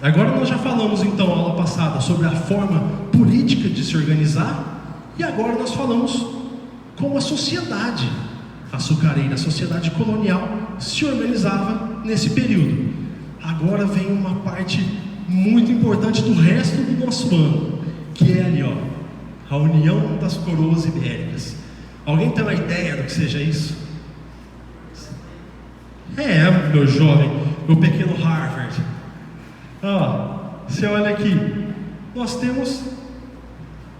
Agora nós já falamos então, na aula passada, sobre a forma política de se organizar, e agora nós falamos como a sociedade açucareira, a sociedade colonial, se organizava nesse período. Agora vem uma parte muito importante do resto do nosso ano, que é ali, ó, a União das Coroas Ibéricas. Alguém tem uma ideia do que seja isso? Meu jovem, meu pequeno Harvard. Você olha aqui, nós temos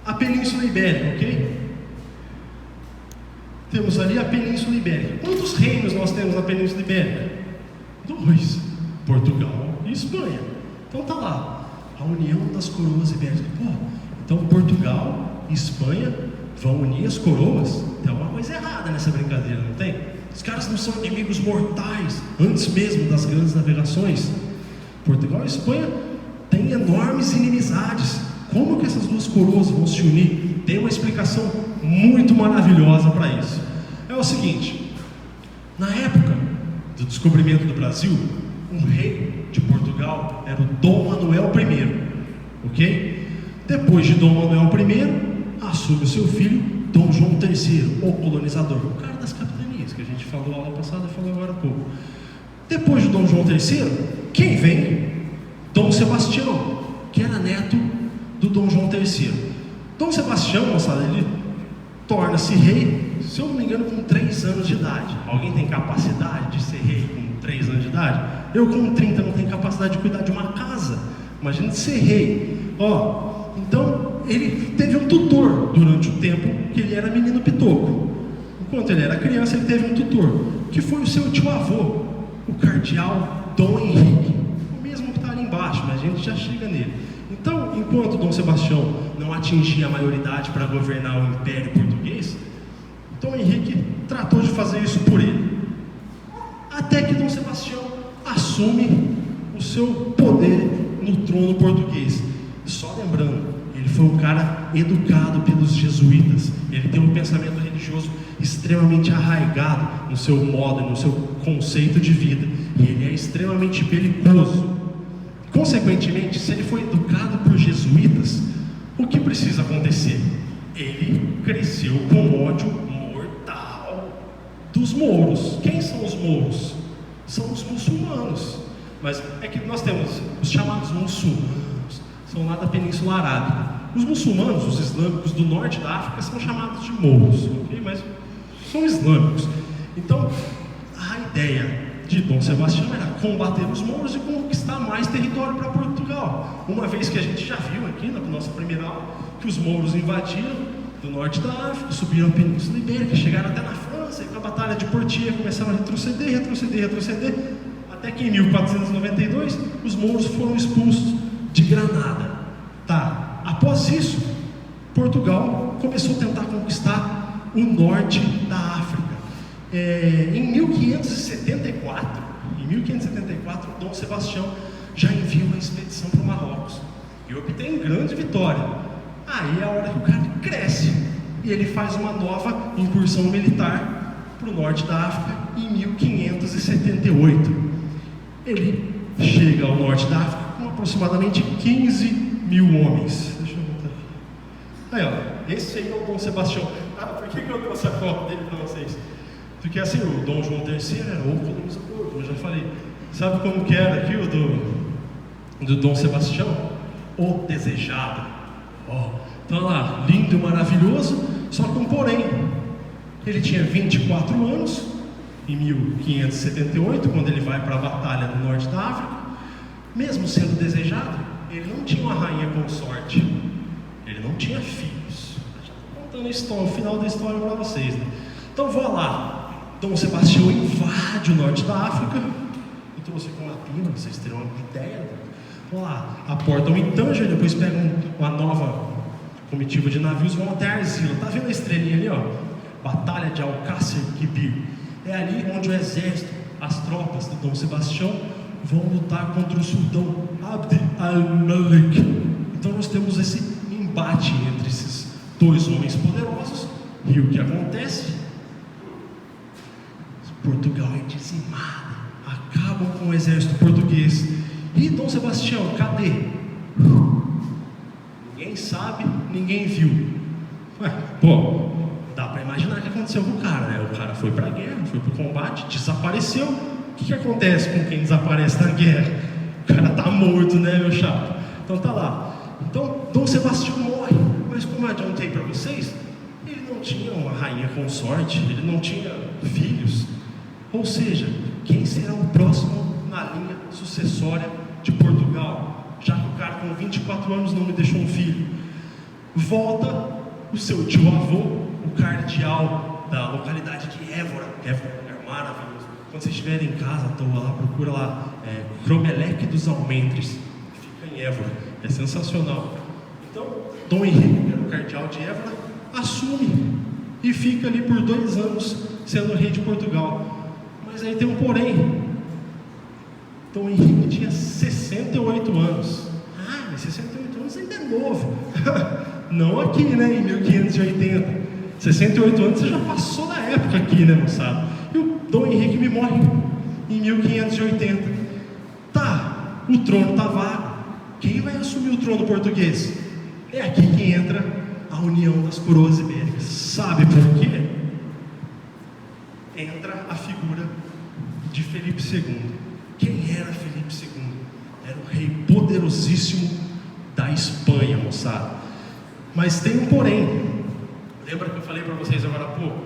a Península Ibérica, ok? Temos ali a Península Ibérica. Quantos reinos nós temos na Península Ibérica? 2, Portugal e Espanha. Então tá lá, a União das Coroas Ibéricas. Então Portugal e Espanha vão unir as coroas? Tem alguma coisa errada nessa brincadeira, não tem? Os caras não são inimigos mortais, antes mesmo das grandes navegações. Portugal e Espanha têm enormes inimizades. Como que essas duas coroas vão se unir? Tem uma explicação muito maravilhosa para isso. É o seguinte: na época do descobrimento do Brasil, o rei de Portugal era o Dom Manuel I, ok? Depois de Dom Manuel I, assume o seu filho, Dom João III, o colonizador, o cara das capitanias, que a gente falou na aula passada e falou agora há pouco. Depois de Dom João III, quem vem? Dom Sebastião, que era neto do Dom João III. Dom Sebastião, moçada, ele torna-se rei, se eu não me engano, com 3 anos de idade. Alguém tem capacidade de ser rei com 3 anos de idade? Eu com 30 não tenho capacidade de cuidar de uma casa. Imagina de ser rei. Então ele teve um tutor durante o tempo que ele era menino pitoco. Enquanto ele era criança, ele teve um tutor, que foi o seu tio-avô, o cardeal Dom Henrique, o mesmo que está ali embaixo, mas a gente já chega nele. Então, enquanto Dom Sebastião não atingia a maioridade para governar o Império Português, Dom Henrique tratou de fazer isso por ele. Até que Dom Sebastião assume o seu poder no trono português. Só lembrando, ele foi um cara educado pelos jesuítas. Ele tem um pensamento religioso extremamente arraigado no seu modo, no seu conceito de vida. E ele é extremamente belicoso. Consequentemente, se ele foi educado por jesuítas, o que precisa acontecer? Ele cresceu com ódio mortal dos mouros. Quem são os mouros? São os muçulmanos. Mas é que nós temos os chamados muçulmanos, são lá da Península Arábica. Os muçulmanos, os islâmicos do norte da África, são chamados de mouros, ok? Mas são islâmicos. Então, a ideia de Dom Sebastião era combater os mouros e conquistar mais território para Portugal, uma vez que a gente já viu aqui na nossa primeira aula que os mouros invadiram do norte da África, subiram a Península Ibérica, chegaram até na França, e com a Batalha de Poitiers começaram a retroceder, até que em 1492 os mouros foram expulsos de Granada. Após isso, Portugal começou a tentar conquistar o norte da África. Em 1574, Dom Sebastião já envia uma expedição para o Marrocos e obtém grande vitória. Aí é a hora que o cara cresce e ele faz uma nova incursão militar para o norte da África em 1578. Ele chega ao norte da África com aproximadamente 15 mil homens. Deixa eu botar aqui. Aí, esse aí é o Dom Sebastião. Por que eu trouxe a foto dele para vocês? Porque assim, o Dom João III era o colonizador, como eu já falei. Sabe como que era aqui o do Dom Sebastião? O desejado. Então lá, lindo e maravilhoso, só que um porém. Ele tinha 24 anos, em 1578, quando ele vai para a batalha no norte da África. Mesmo sendo desejado, ele não tinha uma rainha consorte. Ele não tinha filhos. Já estou contando a história, o final da história para vocês, né? Então vou lá. Dom Sebastião invade o norte da África. Eu trouxe com uma pina, vocês terão uma ideia. Vamos lá, aportam em Tanger, depois pegam uma nova comitiva de navios, vão até Argila. Tá vendo a estrelinha ali, ó? Batalha de Alcácer Quibir. É ali onde o exército, as tropas do Dom Sebastião vão lutar contra o sultão Abd al-Malik. Então nós temos esse embate entre esses dois homens poderosos. E o que acontece? Portugal é dizimada, acabam com o exército português E Dom Sebastião, cadê? Ninguém sabe, ninguém viu. Ué, pô, dá para imaginar o que aconteceu com o cara, né? O cara foi para a guerra, foi para o combate, desapareceu. O que acontece com quem desaparece na guerra? O cara tá morto, né, meu chapa? Então tá lá. Então, Dom Sebastião morre. Mas como eu adiantei para vocês, ele não tinha uma rainha consorte, ele não tinha filhos. Ou seja, quem será o próximo na linha sucessória de Portugal? Já que o cara com 24 anos não me deixou um filho. Volta o seu tio-avô, o cardeal da localidade de Évora. Évora é maravilhoso. Quando vocês estiverem em casa, lá, procura lá, Cromeleque dos Almendres. Fica em Évora. É sensacional. Então, Dom Henrique, que era o cardeal de Évora, assume e fica ali por 2 anos sendo rei de Portugal. Mas aí tem um porém. Dom Henrique tinha 68 anos. Ah, mas 68 anos ainda é novo. Não aqui, né, em 1580. 68 anos você já passou da época aqui, né, moçada? E o Dom Henrique me morre em 1580. Tá, o trono tá vago. Quem vai assumir o trono português? É aqui que entra a união das coroas ibéricas. Sabe por quê? Entra a figura de Felipe II. Quem era Felipe II? Era o rei poderosíssimo da Espanha, moçada. Mas tem um porém. Lembra que eu falei para vocês agora há pouco?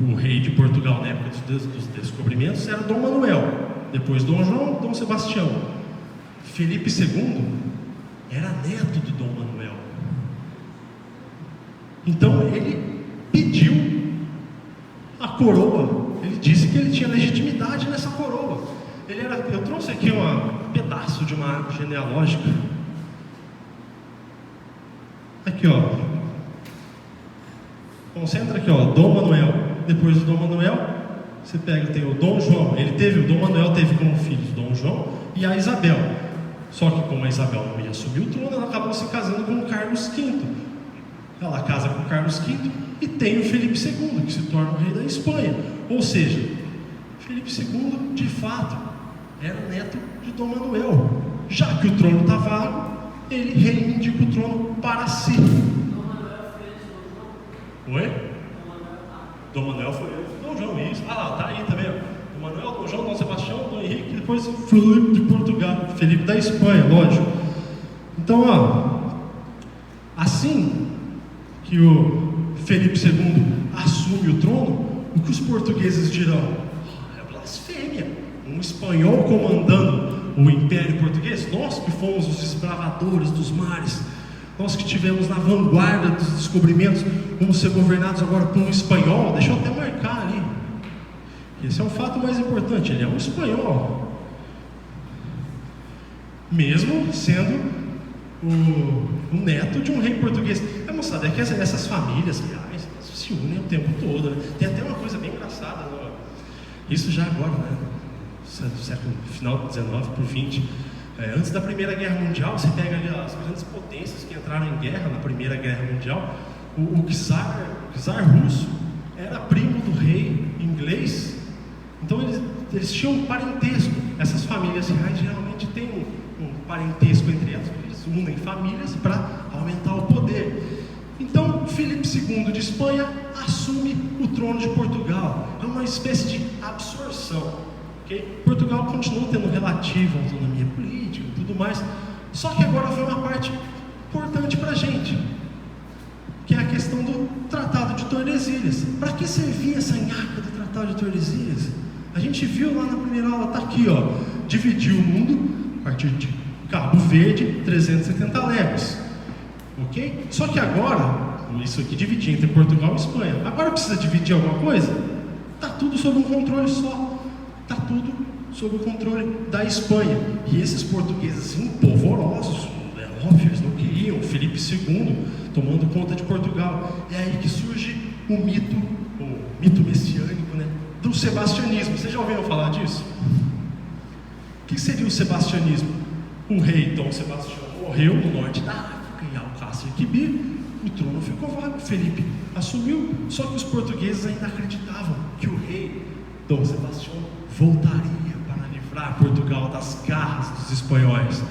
O rei de Portugal na época dos descobrimentos era Dom Manuel. Depois Dom João, Dom Sebastião. Felipe II era neto de Dom Manuel. Então ele pediu a coroa. Ele disse que ele tinha legitimidade nessa coroa. Eu trouxe aqui um pedaço de uma árvore genealógica. Aqui, ó. Concentra aqui, ó. Dom Manuel. Depois do Dom Manuel, você pega, tem o Dom João. O Dom Manuel teve como filhos Dom João e a Isabel. Só que como a Isabel não ia subir o trono, ela acabou se casando com o Carlos V. Ela casa com o Carlos V e tem o Felipe II, que se torna o rei da Espanha. Ou seja, Felipe II, de fato, era neto de Dom Manuel. Já que o trono está vago, ele reivindica o trono para si. Dom Manuel foi antes do Dom João? Oi? Dom Manuel Dom Manuel foi Dom João, isso. Ah lá, tá aí também, ó. Dom Manuel, Dom João, Dom Sebastião, Dom Henrique, depois Felipe de Portugal, Felipe da Espanha, lógico. Então, ó, assim que o Felipe II assume o trono, o que os portugueses dirão? É blasfêmia. Um espanhol comandando o Império Português? Nós que fomos os desbravadores dos mares, nós que tivemos na vanguarda dos descobrimentos, vamos ser governados agora por um espanhol? Deixa eu até marcar ali. Esse é o fato mais importante, ele é um espanhol. Mesmo sendo o neto de um rei português. Moçada, é que essas famílias reais se unem o tempo todo, né? Tem até uma coisa bem engraçada, né? Isso já agora, né? Do século final do 19 para o 20. Antes da Primeira Guerra Mundial, você pega ali as grandes potências que entraram em guerra na Primeira Guerra Mundial. O czar russo era primo do rei inglês. Então eles tinham um parentesco. Essas famílias reais geralmente têm um parentesco entre elas, porque eles unem famílias para aumentar o poder. Então Felipe II de Espanha assume o trono de Portugal. É uma espécie de absorção. Okay? Portugal continua tendo relativa autonomia política e tudo mais. Só que agora vem uma parte importante para a gente, que é a questão do Tratado de Tordesilhas. Para que servia essa nhaca do Tratado de Tordesilhas? A gente viu lá na primeira aula, está aqui, ó. Dividiu o mundo a partir de Cabo Verde, 370 léguas. Ok? Só que agora, isso aqui dividia entre Portugal e Espanha. Agora precisa dividir alguma coisa? Está tudo sob um controle só. Está tudo sob o controle da Espanha. E esses portugueses empolvorosos, é óbvio, eles não queriam Felipe II tomando conta de Portugal. É aí que surge o mito messiânico, né, do sebastianismo. Vocês já ouviram falar disso? O que seria o sebastianismo? O rei Dom Sebastião morreu no norte da África, em Alcácer Quibir. O trono ficou vago, Felipe assumiu. Só que os portugueses ainda acreditavam que o rei Dom Sebastião voltaria para livrar livrar Portugal das garras dos espanhóis.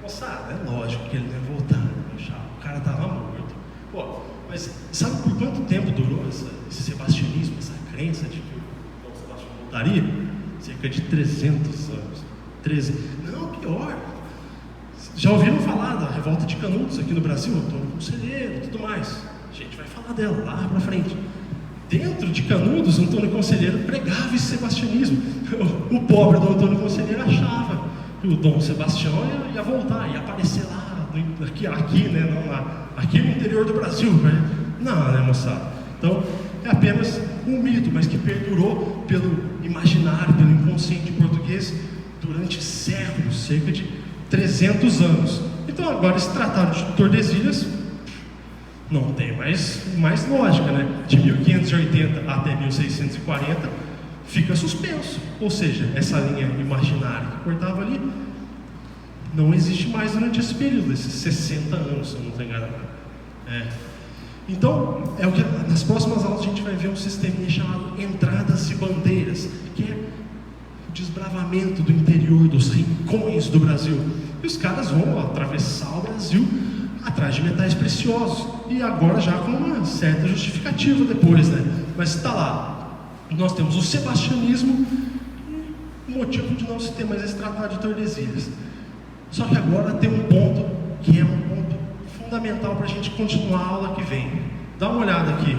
Moçada, é lógico que ele não ia voltar, né? O cara estava morto. Pô, mas sabe por quanto tempo durou esse sebastianismo, essa crença de que o Dom Sebastião voltaria? Cerca de 300 anos. 13. Não, pior. Já ouviram falar da revolta de Canudos aqui no Brasil? Antônio Conselheiro e tudo mais. A gente vai falar dela lá pra frente. Dentro de Canudos, o Antônio Conselheiro pregava esse sebastianismo. O pobre do Antônio Conselheiro achava que o Dom Sebastião ia voltar, ia aparecer lá, aqui, né, não lá, aqui no interior do Brasil. Né? Não, né, moçada? Então, é apenas um mito, mas que perdurou pelo imaginário, pelo inconsciente português durante séculos, cerca de 300 anos. Então, agora, esse tratado de Tordesilhas não tem mais lógica, né? De 1580 até 1640 fica suspenso. Ou seja, essa linha imaginária que cortava ali não existe mais durante esse período, esses 60 anos, se eu não estou enganado. Então, é o que nas próximas aulas a gente vai ver um sistema chamado Entradas e Bandeiras, que é o desbravamento do interior, dos rincões do Brasil. E os caras vão atravessar o Brasil atrás de metais preciosos, e agora já com uma certa justificativa depois, né? Mas está lá, nós temos o sebastianismo, o motivo de não se ter mais esse tratado de Tordesilhas. Só que agora tem um ponto que é um ponto fundamental para a gente continuar a aula que vem. Dá uma olhada aqui.